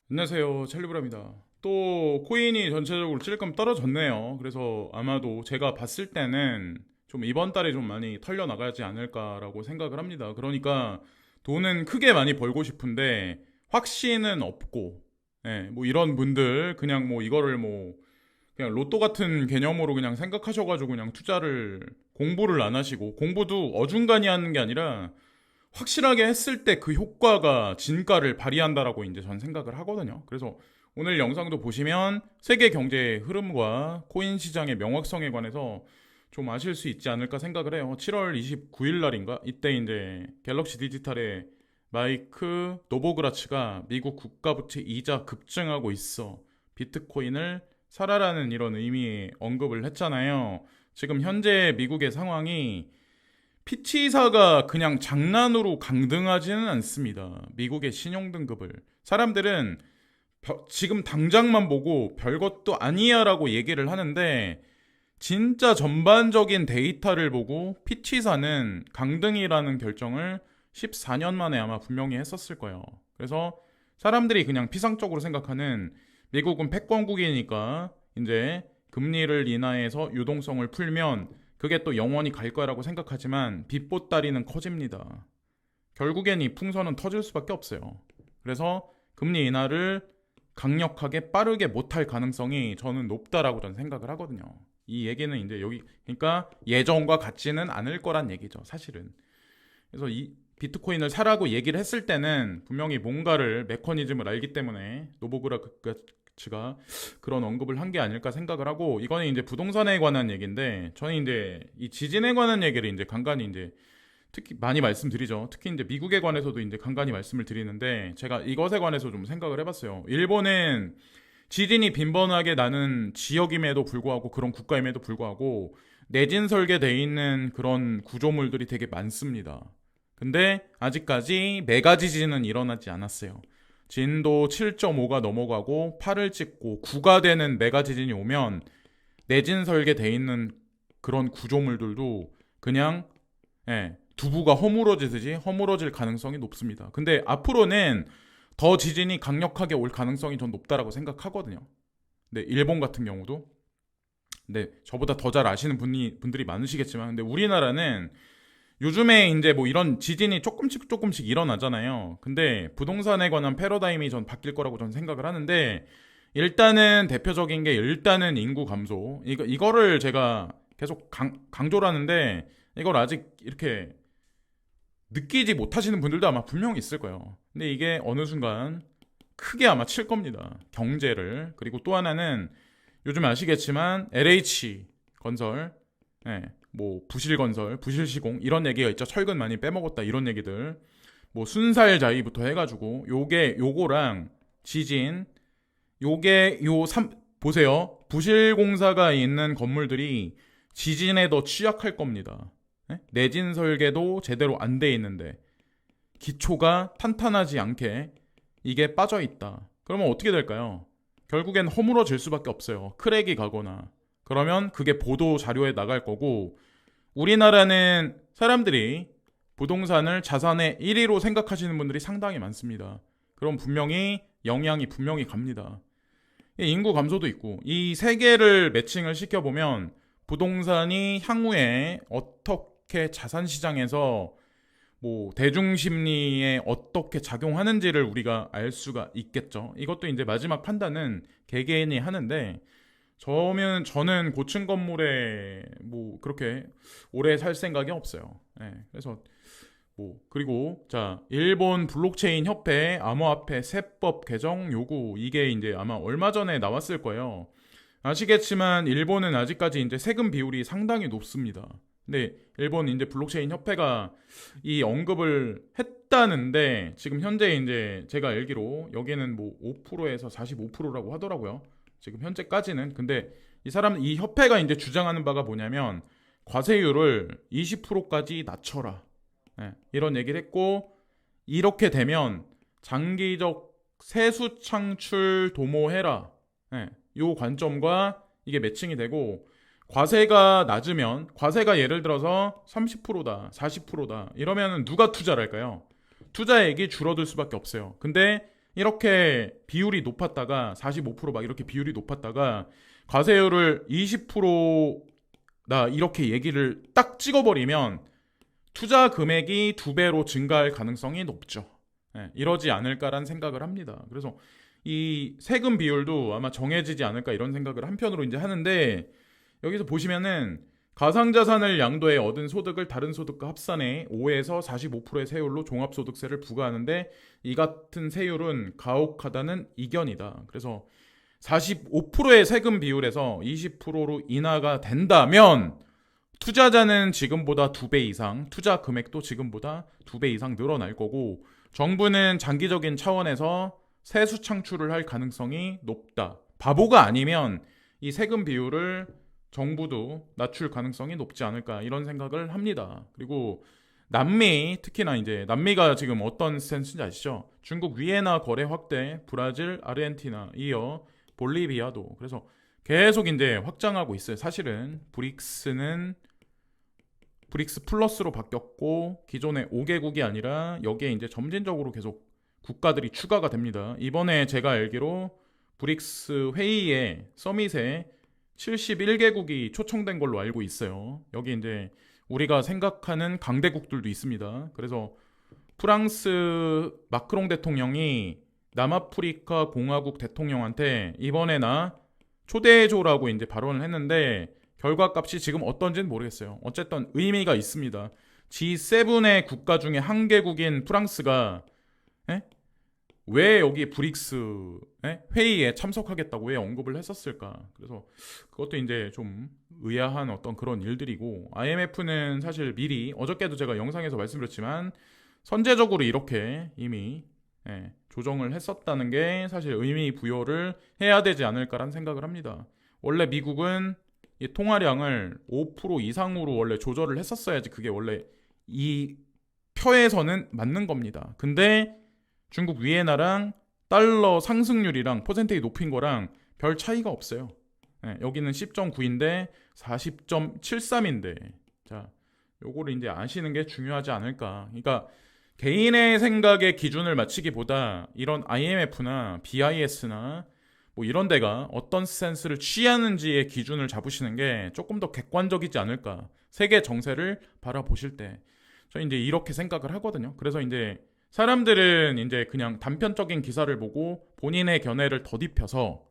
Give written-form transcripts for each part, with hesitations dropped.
안녕하세요. 찰리브라입니다. 또 코인이 전체적으로 찔끔 떨어졌네요. 그래서 아마도 제가 봤을 때는 좀 이번 달에 좀 많이 털려 나가지 않을까라고 생각을 합니다. 그러니까 돈은 크게 많이 벌고 싶은데 확신은 없고, 뭐 이런 분들 그냥 뭐 이거를 뭐 그냥 로또 같은 개념으로 그냥 생각하셔가지고 그냥 투자를 공부를 안 하시고 공부도 어중간히 하는 게 아니라 확실하게 했을 때 그 효과가 진가를 발휘한다라고 이제 전 생각을 하거든요. 그래서 오늘 영상도 보시면 세계 경제의 흐름과 코인 시장의 명확성에 관해서 좀 아실 수 있지 않을까 생각을 해요. 7월 29일 날인가? 이때 이제 갤럭시 디지털의 마이크 노보그라츠가 미국 국가부채 이자 급증하고 있어. 비트코인을 사라라는 이런 의미의 언급을 했잖아요. 지금 현재 미국의 상황이 피치사가 그냥 장난으로 강등하지는 않습니다. 미국의 신용등급을. 사람들은 지금 당장만 보고 별것도 아니야라고 얘기를 하는데 진짜 전반적인 데이터를 보고 피치사는 강등이라는 결정을 14년 만에 아마 분명히 했었을 거예요. 그래서 사람들이 그냥 피상적으로 생각하는 미국은 패권국이니까 이제 금리를 인하해서 유동성을 풀면 그게 또 영원히 갈 거라고 생각하지만 빚보따리는 커집니다. 결국엔 이 풍선은 터질 수밖에 없어요. 그래서 금리 인하를 강력하게 빠르게 못할 가능성이 저는 높다라고 저는 생각을 하거든요. 이 얘기는 이제 여기 그러니까 예전과 같지는 않을 거란 얘기죠, 사실은. 그래서 이 비트코인을 사라고 얘기를 했을 때는 분명히 뭔가를 메커니즘을 알기 때문에 노보그라츠가 그런 언급을 한 게 아닐까 생각을 하고 이거는 이제 부동산에 관한 얘기인데 저는 이제 이 지진에 관한 얘기를 이제 간간히 이제 특히 많이 말씀드리죠. 특히 이제 미국에 관해서도 이제 간간히 말씀을 드리는데 제가 이것에 관해서 좀 생각을 해봤어요. 일본은 지진이 빈번하게 나는 지역임에도 불구하고 그런 국가임에도 불구하고 내진 설계돼 있는 그런 구조물들이 되게 많습니다. 근데 아직까지 메가 지진은 일어나지 않았어요. 진도 7.5가 넘어가고 8을 찍고 9가 되는 메가 지진이 오면 내진 설계돼 있는 그런 구조물들도 그냥 두부가 허물어지듯이 허물어질 가능성이 높습니다. 근데 앞으로는 더 지진이 강력하게 올 가능성이 전 높다라고 생각하거든요. 근데 일본 같은 경우도 저보다 더 잘 아시는 분들이 많으시겠지만 근데 우리나라는 요즘에 이제 뭐 이런 지진이 조금씩 조금씩 일어나잖아요. 근데 부동산에 관한 패러다임이 전 바뀔 거라고 전 생각을 하는데 일단은 대표적인 게 일단은 인구 감소. 이거를 제가 계속 강조를 하는데 이걸 아직 이렇게 느끼지 못하시는 분들도 아마 분명히 있을 거예요. 근데 이게 어느 순간 크게 아마 칠 겁니다. 경제를. 그리고 또 하나는 요즘 아시겠지만 LH 건설, 뭐 부실건설, 부실시공 이런 얘기가 있죠. 철근 많이 빼먹었다 이런 얘기들. 뭐 순살자위부터 해가지고 요거랑 지진, 요게 보세요. 부실공사가 있는 건물들이 지진에 더 취약할 겁니다. 내진 설계도 제대로 안 돼 있는데 기초가 탄탄하지 않게 이게 빠져 있다. 그러면 어떻게 될까요? 결국엔 허물어질 수밖에 없어요. 크랙이 가거나. 그러면 그게 보도 자료에 나갈 거고 우리나라는 사람들이 부동산을 자산의 1위로 생각하시는 분들이 상당히 많습니다. 그럼 분명히 영향이 분명히 갑니다. 인구 감소도 있고 이 세 개를 매칭을 시켜보면 부동산이 향후에 어떻게 자산 시장에서 뭐 대중 심리에 어떻게 작용하는지를 우리가 알 수가 있겠죠. 이것도 이제 마지막 판단은 개개인이 하는데 저는 고층 건물에 뭐 그렇게 오래 살 생각이 없어요. 그래서 뭐 그리고 자 일본 블록체인 협회 암호화폐 세법 개정 요구 이게 이제 아마 얼마 전에 나왔을 거예요. 아시겠지만 일본은 아직까지 이제 세금 비율이 상당히 높습니다. 근데 일본 이제 블록체인 협회가 이 언급을 했다는데 지금 현재 이제 제가 알기로 여기는 뭐 5%에서 45%라고 하더라고요. 지금 현재까지는. 근데 이 협회가 이제 주장하는 바가 뭐냐면 과세율을 20%까지 낮춰라. 이런 얘기를 했고 이렇게 되면 장기적 세수 창출 도모해라. 요 관점과 이게 매칭이 되고 과세가 낮으면 과세가 예를 들어서 30%다, 40%다 이러면 누가 투자를 할까요? 투자액이 줄어들 수밖에 없어요. 근데 이렇게 비율이 높았다가 45%막 이렇게 비율이 높았다가 과세율을 20%나 이렇게 얘기를 딱 찍어버리면 투자 금액이 2배로 증가할 가능성이 높죠. 이러지 않을까라는 생각을 합니다. 그래서 이 세금 비율도 아마 정해지지 않을까 이런 생각을 한편으로 이제 하는데, 여기서 보시면은 가상자산을 양도해 얻은 소득을 다른 소득과 합산해 5에서 45%의 세율로 종합소득세를 부과하는데, 이 같은 세율은 가혹하다는 이견이다. 그래서 45%의 세금 비율에서 20%로 인하가 된다면 투자자는 지금보다 2배 이상, 투자 금액도 지금보다 2배 이상 늘어날 거고, 정부는 장기적인 차원에서 세수 창출을 할 가능성이 높다. 바보가 아니면 이 세금 비율을 정부도 낮출 가능성이 높지 않을까 이런 생각을 합니다. 그리고 남미, 특히나 이제 남미가 지금 어떤 스탠스인지 아시죠? 중국 위에나 거래 확대, 브라질, 아르헨티나, 이어 볼리비아도. 그래서 계속 이제 확장하고 있어요. 사실은 브릭스 플러스로 바뀌었고, 기존의 5개국이 아니라 여기에 이제 점진적으로 계속 국가들이 추가가 됩니다. 이번에 제가 알기로 브릭스 회의에 서밋에 71개국이 초청된 걸로 알고 있어요. 여기 이제 우리가 생각하는 강대국들도 있습니다. 그래서 프랑스 마크롱 대통령이 남아프리카 공화국 대통령한테 이번에 나 초대해줘라고 이제 발언을 했는데, 결과값이 지금 어떤지는 모르겠어요. 어쨌든 의미가 있습니다. G7의 국가 중에 한 개국인 프랑스가 왜 여기 브릭스 회의에 참석하겠다고 왜 언급을 했었을까? 그래서 그것도 이제 좀 의아한 어떤 그런 일들이고, IMF는 사실 미리 어저께도 제가 영상에서 말씀드렸지만 선제적으로 이렇게 이미 조정을 했었다는 게 사실 의미 부여를 해야 되지 않을까라는 생각을 합니다. 원래 미국은 이 통화량을 5% 이상으로 원래 조절을 했었어야지 그게 원래 이 표에서는 맞는 겁니다. 근데 중국 위에나랑 달러 상승률이랑 퍼센테이지 높인 거랑 별 차이가 없어요. 여기는 10.9인데 40.73인데, 자, 요거를 이제 아시는 게 중요하지 않을까. 그러니까 개인의 생각에 기준을 맞추기보다 이런 IMF나 BIS나 뭐 이런 데가 어떤 스탠스를 취하는지의 기준을 잡으시는 게 조금 더 객관적이지 않을까. 세계 정세를 바라보실 때. 저 이제 이렇게 생각을 하거든요. 그래서 이제 사람들은 이제 그냥 단편적인 기사를 보고 본인의 견해를 덧입혀서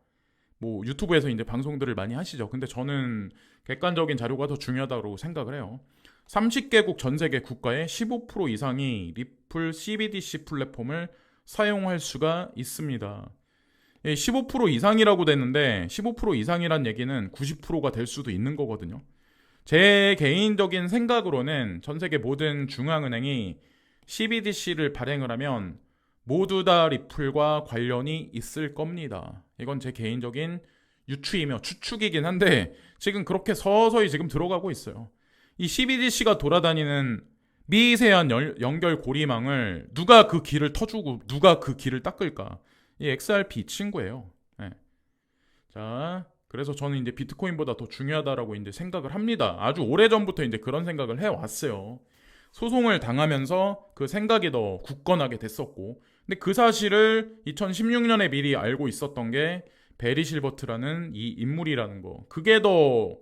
뭐 유튜브에서 이제 방송들을 많이 하시죠. 근데 저는 객관적인 자료가 더 중요하다고 생각을 해요. 30개국 전 세계 국가의 15% 이상이 리플 CBDC 플랫폼을 사용할 수가 있습니다. 15% 이상이라고 됐는데 15% 이상이란 얘기는 90%가 될 수도 있는 거거든요. 제 개인적인 생각으로는 전 세계 모든 중앙은행이 CBDC를 발행을 하면 모두 다 리플과 관련이 있을 겁니다. 이건 제 개인적인 유추이며 추측이긴 한데 지금 그렇게 서서히 지금 들어가고 있어요. 이 CBDC가 돌아다니는 미세한 연결 고리망을 누가 그 길을 터주고 누가 그 길을 닦을까? 이 XRP 이 친구예요. 자, 그래서 저는 이제 비트코인보다 더 중요하다라고 이제 생각을 합니다. 아주 오래전부터 이제 그런 생각을 해왔어요. 소송을 당하면서 그 생각이 더 굳건하게 됐었고, 근데 그 사실을 2016년에 미리 알고 있었던 게 베리 실버트라는 이 인물이라는 거. 그게 더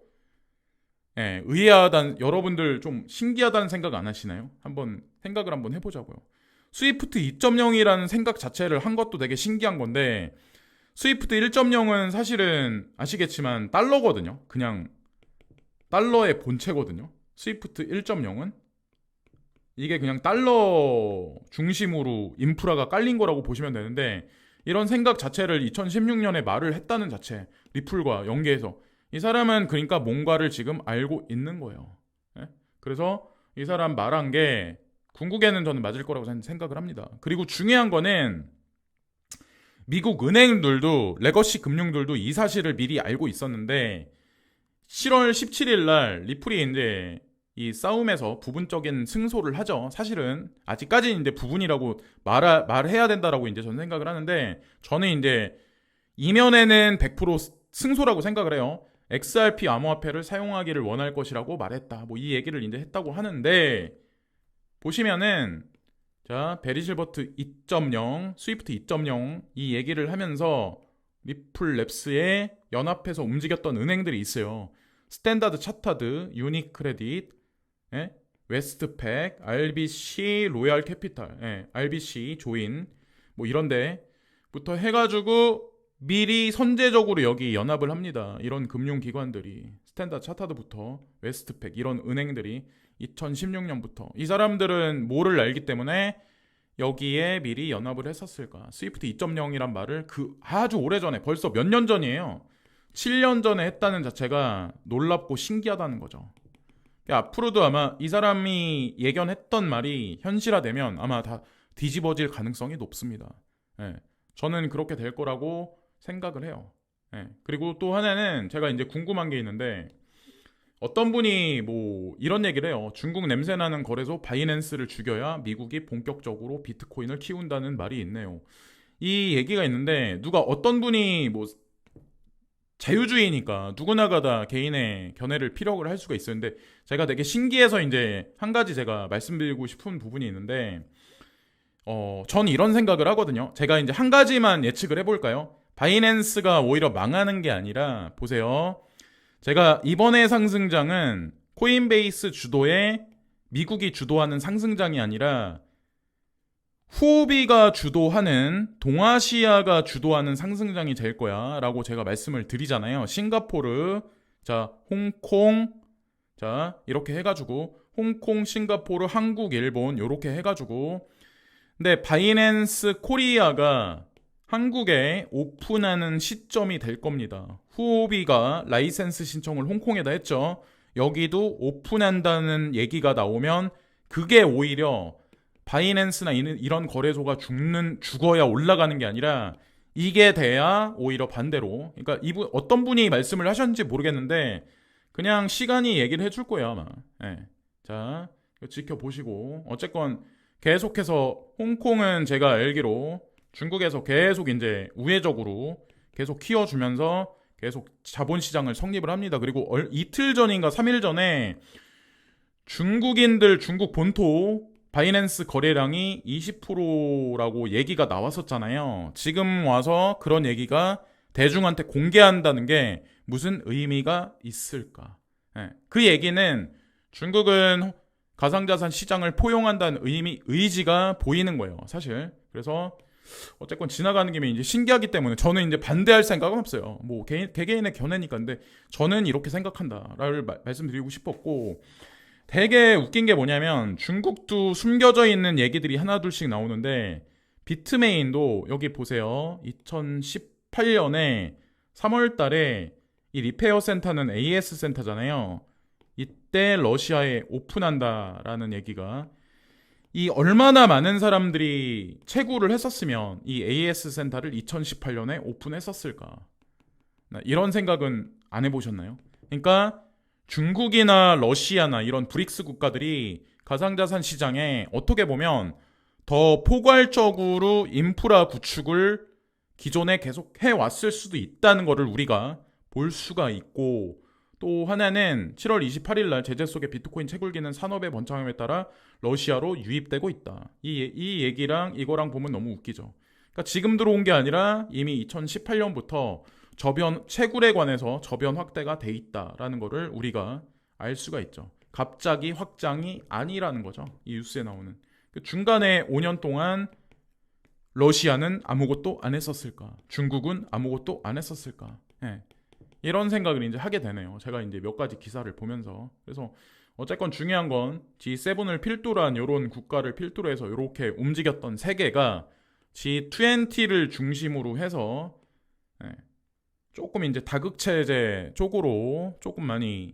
의아하다는, 여러분들 좀 신기하다는 생각 안 하시나요? 한번 생각을 한번 해보자고요. 스위프트 2.0이라는 생각 자체를 한 것도 되게 신기한 건데, 스위프트 1.0은 사실은 아시겠지만 달러거든요. 그냥 달러의 본체거든요. 스위프트 1.0은 이게 그냥 달러 중심으로 인프라가 깔린 거라고 보시면 되는데, 이런 생각 자체를 2016년에 말을 했다는 자체, 리플과 연계해서 이 사람은 그러니까 뭔가를 지금 알고 있는 거예요. 그래서 이 사람 말한 게 궁극에는 저는 맞을 거라고 생각을 합니다. 그리고 중요한 거는 미국 은행들도 레거시 금융들도 이 사실을 미리 알고 있었는데 7월 17일 날 리플이 이제 이 싸움에서 부분적인 승소를 하죠. 사실은 아직까지는 이제 부분이라고 말해야 된다라고 이제 저는 생각을 하는데, 저는 이제 이면에는 100% 승소라고 생각을 해요. XRP 암호화폐를 사용하기를 원할 것이라고 말했다. 뭐 이 얘기를 이제 했다고 하는데, 보시면은 자, 베리실버트 2.0, 스위프트 2.0 이 얘기를 하면서 리플 랩스에 연합해서 움직였던 은행들이 있어요. 스탠다드 차타드, 유니크레딧, 예? 웨스트팩, RBC, 로얄 캐피탈, 예, RBC, 조인 뭐 이런 데부터 해가지고 미리 선제적으로 여기 연합을 합니다. 이런 금융기관들이 스탠다드 차타드부터 웨스트팩 이런 은행들이 2016년부터 이 사람들은 뭐를 알기 때문에 여기에 미리 연합을 했었을까? 스위프트 2.0이란 말을 그 아주 오래전에 벌써 몇 년 전이에요. 7년 전에 했다는 자체가 놀랍고 신기하다는 거죠. 앞으로도 아마 이 사람이 예견했던 말이 현실화되면 아마 다 뒤집어질 가능성이 높습니다. 예, 저는 그렇게 될 거라고 생각을 해요. 예, 그리고 또 하나는 제가 이제 궁금한 게 있는데 어떤 분이 뭐 이런 얘기를 해요. 중국 냄새나는 거래소 바이낸스를 죽여야 미국이 본격적으로 비트코인을 키운다는 말이 있네요. 이 얘기가 있는데 누가 어떤 분이 뭐 자유주의니까 누구나가 다 개인의 견해를 피력을 할 수가 있었는데 제가 되게 신기해서 이제 한 가지 제가 말씀드리고 싶은 부분이 있는데 전 이런 생각을 하거든요. 제가 이제 한 가지만 예측을 해볼까요? 바이낸스가 오히려 망하는 게 아니라 보세요. 제가 이번에 상승장은 코인베이스 주도의 미국이 주도하는 상승장이 아니라 후오비가 주도하는 동아시아가 주도하는 상승장이 될 거야 라고 제가 말씀을 드리잖아요. 싱가포르, 자 홍콩, 자 이렇게 해가지고 홍콩, 싱가포르, 한국, 일본 이렇게 해가지고 근데 바이낸스 코리아가 한국에 오픈하는 시점이 될 겁니다. 후오비가 라이센스 신청을 홍콩에다 했죠. 여기도 오픈한다는 얘기가 나오면 그게 오히려 바이낸스나 이런 거래소가 죽어야 올라가는 게 아니라 이게 돼야 오히려 반대로 그러니까 이분 어떤 분이 말씀을 하셨는지 모르겠는데 그냥 시간이 얘기를 해줄 거예요 아마. 네. 자 지켜보시고 어쨌건 계속해서 홍콩은 제가 알기로 중국에서 계속 이제 우회적으로 계속 키워주면서 계속 자본시장을 성립을 합니다. 그리고 이틀 전인가 3일 전에 중국인들 중국 본토 바이낸스 거래량이 20%라고 얘기가 나왔었잖아요. 지금 와서 그런 얘기가 대중한테 공개한다는 게 무슨 의미가 있을까? 그 얘기는 중국은 가상자산 시장을 포용한다는 의지가 보이는 거예요, 사실. 그래서 어쨌건 지나가는 김에 이제 신기하기 때문에 저는 이제 반대할 생각은 없어요. 뭐 개개인의 견해니까. 근데 저는 이렇게 생각한다를 말씀드리고 싶었고 되게 웃긴 게 뭐냐면 중국도 숨겨져 있는 얘기들이 하나둘씩 나오는데 비트메인도 여기 보세요. 2018년에 3월 달에 이 리페어 센터는 AS 센터잖아요. 이때 러시아에 오픈한다라는 얘기가 이 얼마나 많은 사람들이 채굴을 했었으면 이 AS 센터를 2018년에 오픈했었을까? 이런 생각은 안 해보셨나요? 그러니까 중국이나 러시아나 이런 브릭스 국가들이 가상자산 시장에 어떻게 보면 더 포괄적으로 인프라 구축을 기존에 계속 해왔을 수도 있다는 것을 우리가 볼 수가 있고 또 하나는 7월 28일 날 제재 속의 비트코인 채굴기는 산업의 번창함에 따라 러시아로 유입되고 있다. 이 얘기랑 이거랑 보면 너무 웃기죠. 그러니까 지금 들어온 게 아니라 이미 2018년부터 채굴에 관해서 저변 확대가 돼 있다라는 거를 우리가 알 수가 있죠. 갑자기 확장이 아니라는 거죠. 이 뉴스에 나오는. 중간에 5년 동안 러시아는 아무것도 안 했었을까? 중국은 아무것도 안 했었을까? 네. 이런 생각을 이제 하게 되네요. 제가 이제 몇 가지 기사를 보면서. 그래서 어쨌건 중요한 건 G7을 필두로 한 이런 국가를 필두로 해서 이렇게 움직였던 세계가 G20를 중심으로 해서 조금 이제 다극체제 쪽으로 조금 많이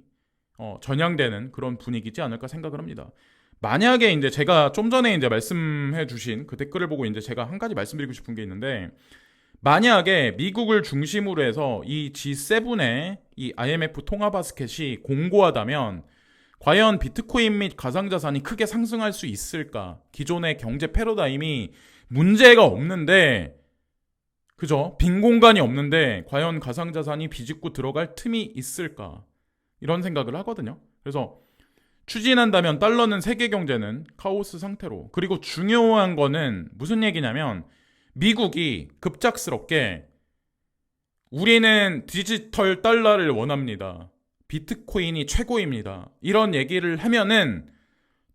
전향되는 그런 분위기지 않을까 생각을 합니다. 만약에 이제 제가 좀 전에 이제 말씀해 주신 그 댓글을 보고 이제 제가 한 가지 말씀드리고 싶은 게 있는데 만약에 미국을 중심으로 해서 이 G7의 이 IMF 통화 바스켓이 공고하다면 과연 비트코인 및 가상자산이 크게 상승할 수 있을까? 기존의 경제 패러다임이 문제가 없는데 그죠? 빈 공간이 없는데 과연 가상자산이 비집고 들어갈 틈이 있을까? 이런 생각을 하거든요. 그래서 추진한다면 달러는 세계 경제는 카오스 상태로. 그리고 중요한 거는 무슨 얘기냐면 미국이 급작스럽게 우리는 디지털 달러를 원합니다. 비트코인이 최고입니다. 이런 얘기를 하면은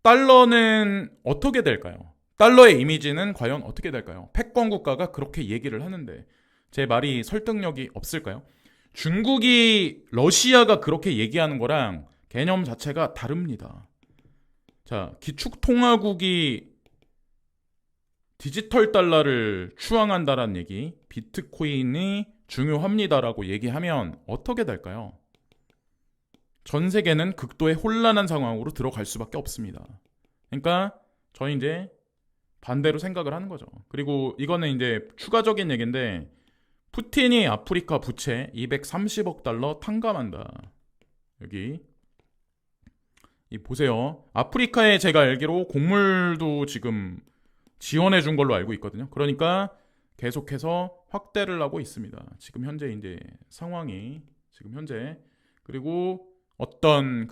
달러는 어떻게 될까요? 달러의 이미지는 과연 어떻게 될까요? 패권 국가가 그렇게 얘기를 하는데 제 말이 설득력이 없을까요? 중국이 러시아가 그렇게 얘기하는 거랑 개념 자체가 다릅니다. 자, 기축통화국이 디지털 달러를 추앙한다라는 얘기, 비트코인이 중요합니다라고 얘기하면 어떻게 될까요? 전 세계는 극도의 혼란한 상황으로 들어갈 수밖에 없습니다. 그러니까 저는 이제 반대로 생각을 하는 거죠. 그리고 이거는 이제 추가적인 얘기인데 푸틴이 아프리카 부채 230억 달러 탕감한다. 여기 이 보세요. 아프리카에 제가 알기로 곡물도 지금 지원해 준 걸로 알고 있거든요. 그러니까 계속해서 확대를 하고 있습니다. 지금 현재 이제 상황이 지금 현재 그리고 어떤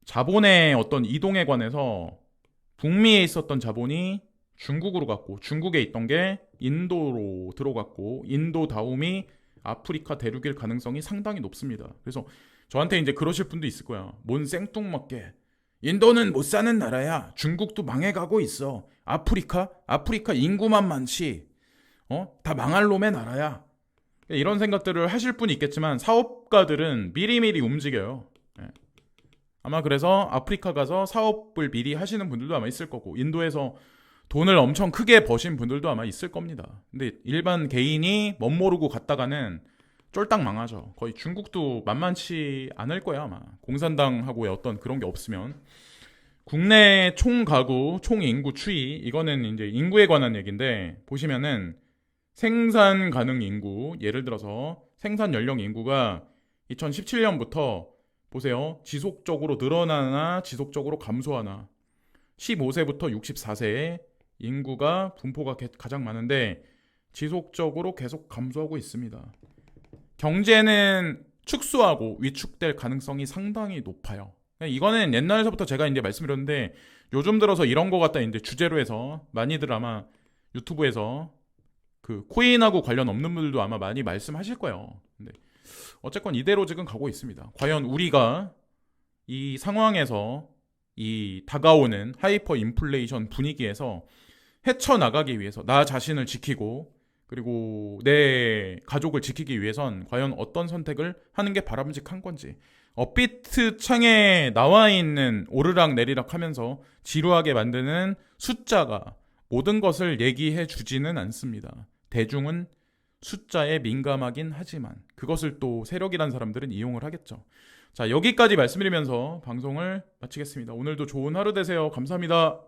자본의 어떤 이동에 관해서 북미에 있었던 자본이 중국으로 갔고 중국에 있던 게 인도로 들어갔고 인도 다음이 아프리카 대륙일 가능성이 상당히 높습니다. 그래서 저한테 이제 그러실 분도 있을 거야. 뭔 생뚱맞게 인도는 못 사는 나라야. 중국도 망해가고 있어. 아프리카 인구만 많지. 다 망할 놈의 나라야. 이런 생각들을 하실 분이 있겠지만 사업가들은 미리미리 움직여요. 아마 그래서 아프리카 가서 사업을 미리 하시는 분들도 아마 있을 거고 인도에서 돈을 엄청 크게 버신 분들도 아마 있을 겁니다. 근데 일반 개인이 멋모르고 갔다가는 쫄딱 망하죠. 거의 중국도 만만치 않을 거야 아마. 공산당하고의 어떤 그런 게 없으면. 국내 총 가구, 총 인구 추이 이거는 이제 인구에 관한 얘기인데 보시면은 생산 가능 인구 예를 들어서 생산 연령 인구가 2017년부터 보세요. 지속적으로 늘어나나 지속적으로 감소하나 15세부터 64세의 인구가 분포가 가장 많은데 지속적으로 계속 감소하고 있습니다. 경제는 축소하고 위축될 가능성이 상당히 높아요. 이거는 옛날서부터 제가 이제 말씀드렸는데 요즘 들어서 이런 거 갖다 이제 주제로 해서 많이들 아마 유튜브에서 그 코인하고 관련 없는 분들도 아마 많이 말씀하실 거예요. 근데 어쨌건 이대로 지금 가고 있습니다. 과연 우리가 이 상황에서 이 다가오는 하이퍼 인플레이션 분위기에서 헤쳐나가기 위해서 나 자신을 지키고 그리고 내 가족을 지키기 위해선 과연 어떤 선택을 하는 게 바람직한 건지 업비트 창에 나와 있는 오르락 내리락 하면서 지루하게 만드는 숫자가 모든 것을 얘기해 주지는 않습니다. 대중은 숫자에 민감하긴 하지만 그것을 또 세력이란 사람들은 이용을 하겠죠. 자, 여기까지 말씀드리면서 방송을 마치겠습니다. 오늘도 좋은 하루 되세요. 감사합니다.